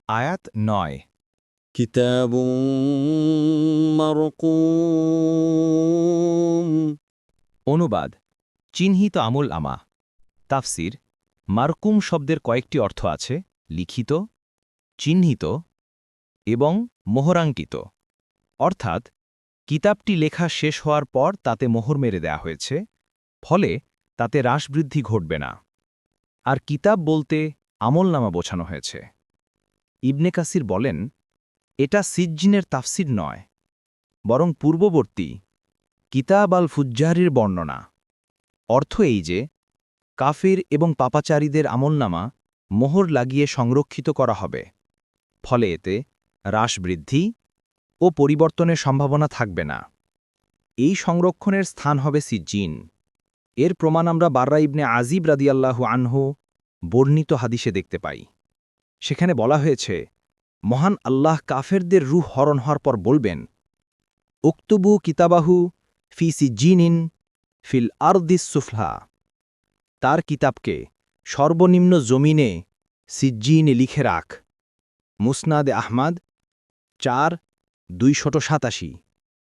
আয়াত ৯। كتاب مرقوم অনুবাদ চিহ্নিত আমল আমা। তাফসির মারকুম শব্দের কয়েকটি অর্থ আছে: লিখিত, চিহ্নিত এবং মোহরাঙ্কিত। অর্থাৎ কিতাবটি লেখা শেষ হওয়ার পর তাতে মোহর মেরে দেয়া হয়েছে, ফলে তাতে হ্রাসবৃদ্ধি ঘটবে না। আর কিতাব বলতে আমলনামা বোঝানো হয়েছে। ইবনে কাসির বলেন, এটা সিজ্জিনের তাফসির নয়, বরং পূর্ববর্তী কিতাব আল ফুজ্জারির বর্ণনা। অর্থ এই যে, কাফির এবং পাপাচারীদের আমলনামা মোহর লাগিয়ে সংরক্ষিত করা হবে, ফলে এতে হ্রাসবৃদ্ধি ও পরিবর্তনের সম্ভাবনা থাকবে না। এই সংরক্ষণের স্থান হবে সিজ্জিন। এর প্রমাণ আমরা বাররা ইবনে আজিব রাদিয়াল্লাহু আনহু বর্ণিত হাদিসে দেখতে পাই। সেখানে বলা হয়েছে, মহান আল্লাহ কাফেরদের রূহ হরণ হওয়ার পর বলবেন, উক্তুবু কিতাবাহু ফি সিজ্জিনিন ফিল আরদিস সুফলা। তার কিতাবকে সর্বনিম্ন জমিনে সিজ্জিনে লিখে রাখ। মুসনাদে আহমাদ ৪, ২৮৭।